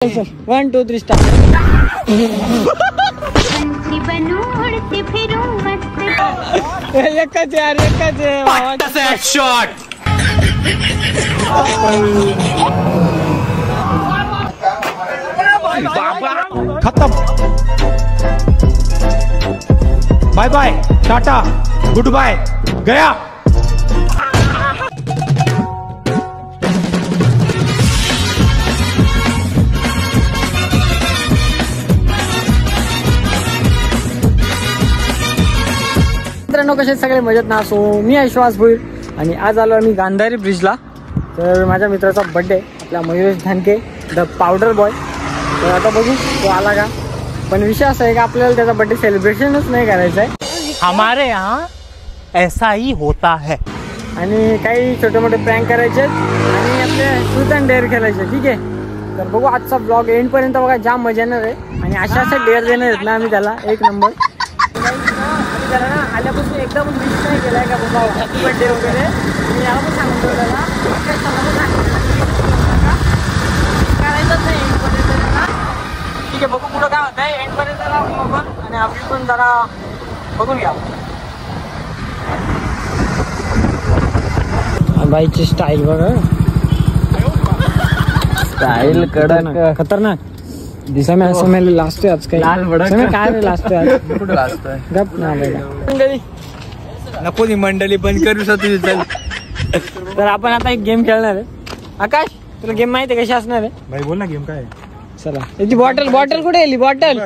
1 2 3 start. एकच यार एकच शॉट. खत्म. Bye bye tata good bye गया. मित्रांनो कसे सगळे मजेत ना. सो मी विश्वास भोईर आणि आज आलो आम्ही गांधारी ब्रिजला. तर माझ्या मित्राचा बर्थडे आपला मयुरेश धानके द पावडर बॉय. तर आता बघू तो आला का. पण विषय असा आहे की आपल्याला त्याचा बर्थडे सेलिब्रेशनच नाही करायचं आहे. हमारे यहाँ ऐसा ही होता है. आणि काही छोटे मोठे प्रँक करायचे आणि आपले ट्रूथ अँड डेअर खेळायचे. ठीक आहे. तर बघू आजचा ब्लॉग एंडपर्यंत बघा. जाम मजा येणार आहे आणि अशा डेअर देणार आहेत ना आम्ही त्याला एक नंबर. त्याला ना आल्यापासून एकदम विश नाही केलाय का बाबा हॅपी बर्थडे वगैरे. मी याला पण सांगतो त्याला करायचंच नाही एंडपर्यंत त्याला. ठीक आहे बघू पुढं काय होत आहे एंडपर्यंत त्याला बघून आणि आपण पण जरा बघून घ्या. बाईची स्टाईल बघा. स्टाईल कडक खतरनाक. समय समय लास्ट आज काही लाल समय काय रे लास्ट आज कुठे लास्ट आहे. गप ना मंडळी नको ती मंडळी बंद करू शकतो. तर आपण आता एक गेम खेळणार आहे. आकाश तुला गेम माहिती आहे कशी असणार आहे. भाई बोल ना गेम काय. चला याची बॉटल कुठे गेली बॉटल.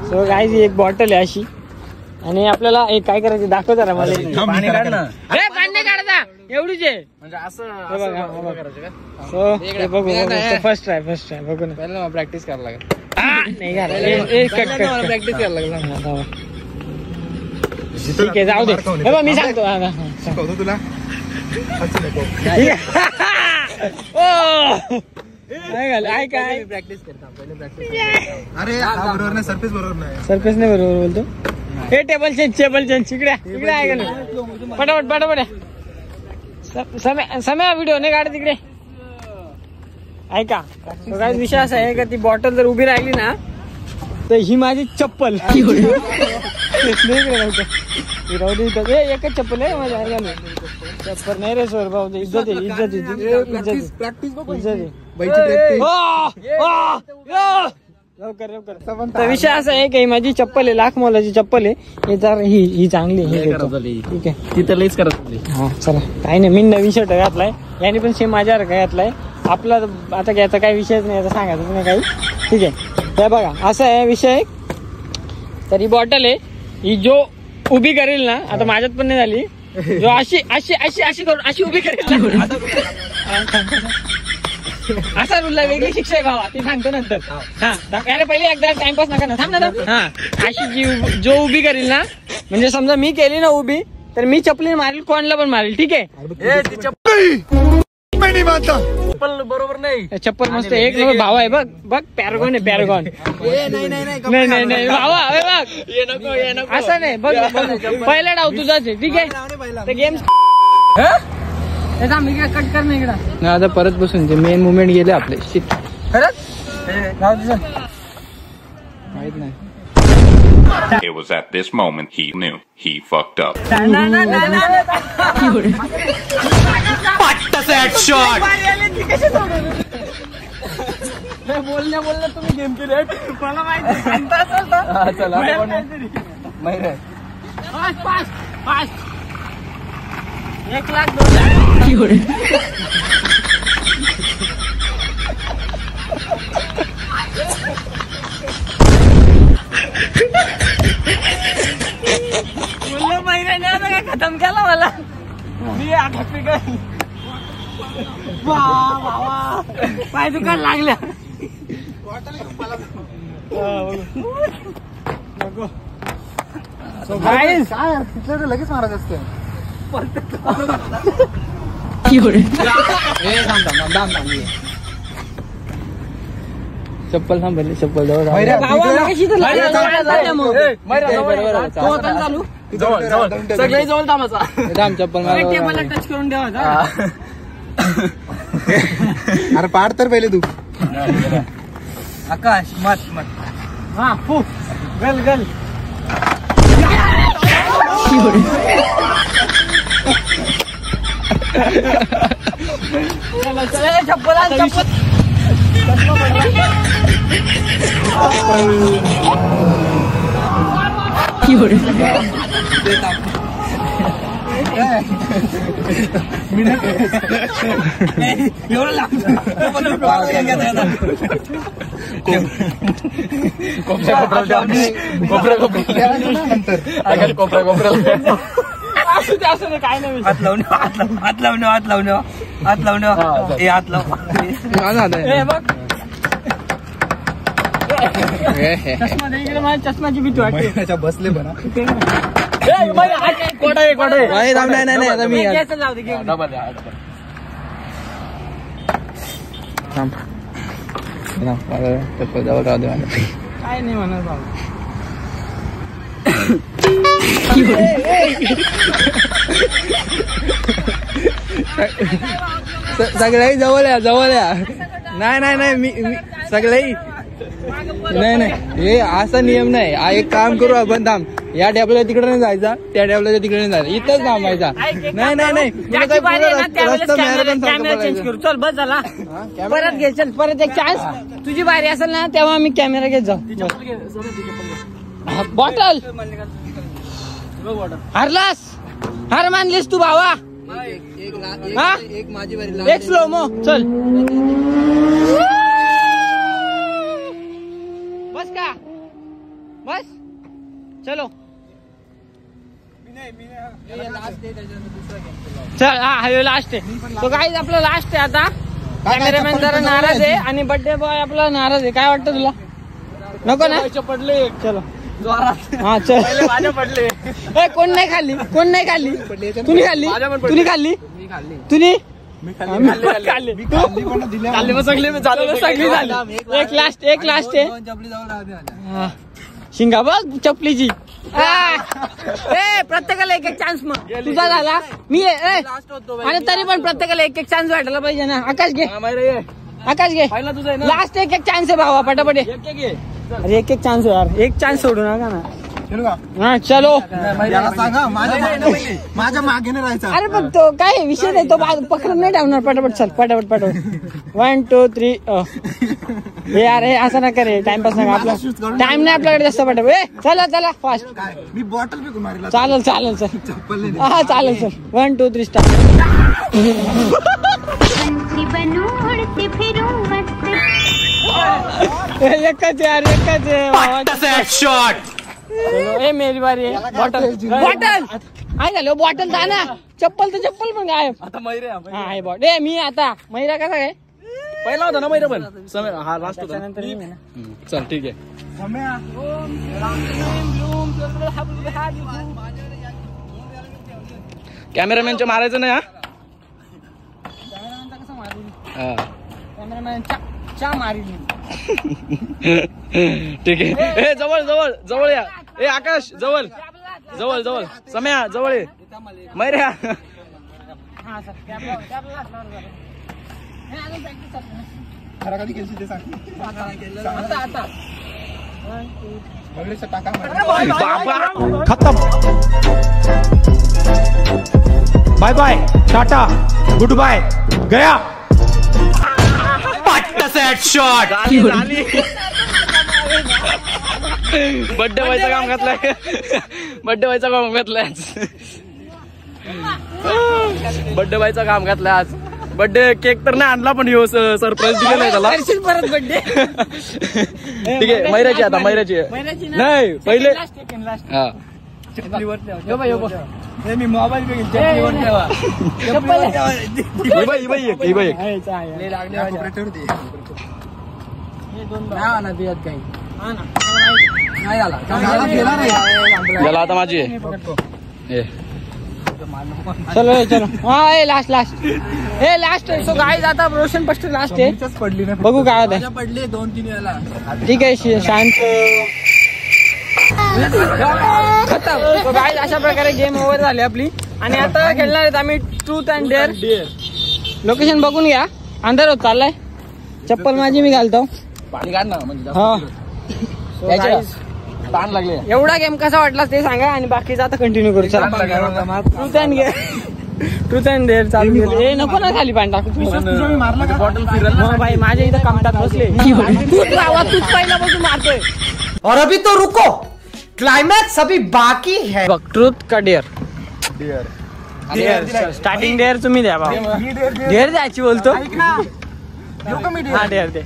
सो गाईज एक बॉटल आहे अशी आणि आपल्याला एक काय करायचं दाखव जरा मला. पाणी काढ ना. अरे पाणी काढता एवढीच आहे म्हणजे असं बघू. फर्स्ट ट्राय बघू ना. पहिला प्रॅक्टिस करायला लागेल. नाही प्रॅक्टिस करायला लागेल. ठीक आहे जाऊ दे. हे बघ मी सांगतो तुला काय प्रॅक्टिस करता पहिले प्रॅक्टिस. अरे बरोबर नाही. सरफेस बरोबर नाही. सरफेस नाही बरोबर बोलतो. हे टेबल चेंज इकडे आहे का नाही. पटापट समय व्हिडिओ नाही काढ तिकडे. ऐका काय विषय असा आहे का ती बॉटल जर उभी राहिली ना तर ही माझी चप्पल. एकच चप्पल आहे माझ्या ऐका चप्पल नाही रे सर भाऊ. इज्जत आहे. लवकर विषय असा आहे की माझी चप्पल आहे लाख मोलाची चप्पल आहे. हे जर ही चांगली आहे. ठीक आहे तिथं लईच करत. हा चला काही नाही. मी नवीन शर्ट घातलाय याने पण सेम माझ्यावर घातलाय. आपला आता घ्यायचा काही विषयच नाही. आता सांगायचं नाही काही. ठीक आहे हे बघा असा आहे विषय. तर ही बॉटल आहे ही जो उभी करेल ना आता माझ्यात पण नाही झाली. जो अशी करून अशी उभी करेल ना असा रुलला वेगळी शिक्षा आहे भावा. ती सांगतो नंतर. हा अरे पहिले एकदा टाइमपास नका ना. थांब ना. हा अशी जी जो उभी करेल ना म्हणजे समजा मी केली ना उभी तर मी चपलीने मारेल कोणाला पण मारेल. ठीक आहे. चप्पल बरोबर नाही. चप्पल मस्त एक नंबर भाव आहे. बघ पॅरागॉन आहे पॅरागॉन. नाही भावा बघ असं नाही. बघ पहिला डाव तुझाच आहे. ठीक आहे गेम मी काय कट कर नाही इकडं. आता परत बसून ते मेन मुवमेंट गेले आपले. खरंच माहित नाही. It was at this moment he knew he fucked up. Shot. बोलण्या तुम्ही गेम केले मला माहिती. पाच 1,00,000 बोललं महिन्याने आता काय खतम केला मला. मी पाय दुकान लागल्या. लगेच मारायचं असतं. चप्पल थांबली. चप्पल जवळ सगळे जवळ थांबायचा. थांब चप्पल टेबलला टच करून द्यावा. अरे पाड तर पहिले तू. आकाश मत हा फू गल गल चप्पल काय नाही हात लावणं चष्मा दे इकडे. माझ्या चष्माची भीती वाटते. बसले पण काय नाही म्हणत बाबा. सगळ्याही जवळ या नाही मी सगळ्याही नाही हे असा नियम नाही. एक काम करू आपण थांब. या टॅबला तिकडे नाही जायचा, त्या टॅबला तिकडे नाही जायचा, इथंच थांबायचा. नाही कॅमेरा चेंज करू. चल बस झाला. परत घे. चल परत एक चान्स. तुझी बारी असेल ना तेव्हा आम्ही कॅमेरा घेत जाऊ. बॉटल हरलास. हार मानलीस तू भावा. एक माझी बारी. एक स्लो मो. चल बस का बस. चलो चल. हा लास्ट आहे तो. काय आपला लास्ट आहे आता. कॅमेरामॅन जरा नाराज आहे आणि बर्थडे बॉय आपला नाराज आहे. काय वाटतं तुला. नको ना पडले. चलो हा चल. पडले. कोण नाही खाल्ली. तुम्ही खाल्ली. तुम्ही खाल्ली. तुम्ही एक लास्ट आहे. शिंगा बघ चपलीची. प्रत्येकाला एक चान्स. मग तुझा झाला. मी आणि तरी पण प्रत्येकाला एक चान्स भेटायला पाहिजे ना. आकाश घे. लास्ट एक चान्स आहे भावा. पटापट. अरे एक चान्स आहे यार. एक चान्स सोडू नका ना. हा चलो. सांगा माझ्या मागे नाही राहायचा. अरे पण तो काय विषय नाही. तो पकडून नाही ठेवणार. पटापट चल. पटापट 1 2 3. हे यार हे असं नका रे. टाइमपास नका. आपला टाइम नाही आपल्याकडे जास्त. पटापट चला फास्ट. मी बॉटल फेकून मारला. चालेल चल. हा चालेल चल. 1 2 3 स्टार्ट. एकच यार. शॉट. ए मेरी बारी आहे. बॉटल काय झालं. बॉटल जा ना. चप्पल पण गायब. आता मैरे हा आहे बॉट. ए मी आता मैरा कसा काय. पहिला होता ना मैरे पण. हा लास्ट होता. त्यानंतर मी ना. चल ठीक आहे. कॅमेरामॅनच्या मारायचं नाही. कॅमेरामॅनचा कसा मारू. हा कॅमेरामॅन चा मारी. ठीक आहे. जवळ या. ए आकाश जवळ सम्या जवळ ये. मैऱ्या हा सर. खत्म. Bye bye tata good bye गया. शॉट. बर्थडे व्हायचं काम घातलंय. आज. बर्थडे केक तर नाही आणला पण सरप्राईज दिलेला आहे त्याला. परत बर्थडे. ठीक आहे. मैऱ्याची आता. मैऱ्याची नाही पहिले. हा मी मोबाईल झाला आता माझी. चलो हा लास्ट. सो गाइस आता रोशन फर्स्ट लास्ट आहे. पडली नाही. बघू काय होतं. पडले 2-3 वेळा. ठीक आहे शांत. खतम. सो गाइस अशा प्रकारे गेम ओव्हर झाली आपली. आणि आता खेळणार आहेत आम्ही ट्रूथ अँड डेअर. लोकेशन बघून घ्या. अंधार होत चाललाय. चप्पल माझी मी घालतो. पाणी काढ ना म्हणजे हा जास्त So त्याच्या- guys, ताण लागले एवढा गेम कसा वाटला ते सांगा आणि बाकीचं आता कंटिन्यू करू चला. ट्रूथ अँड डेअर चालू केलं. ए नको ना खाली पाणी टाकू बॉटल फिरल मग भाई माझ्या इथं कामटात बसले तूच लावा तूच पहिल्यापासून मारतोय. और अभी तो रुको, क्लाइमैक्स अभी बाकी है. बघ ट्रूथ का डेअर. डेअर स्टार्टिंग डेअर तुम्ही द्या बाबा. डेअर द्यायची बोलतो हा डेअर दे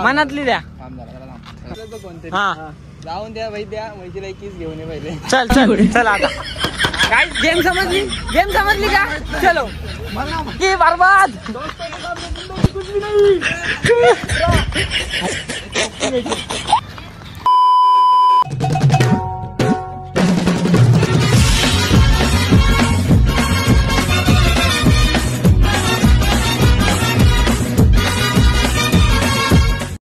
मनातली द्या हा जाऊन द्या भाई द्या मैत्रीला एक किस घेऊन ये पहिले. चल चल चल आता काय गेम समजली का चलो की बर्बाद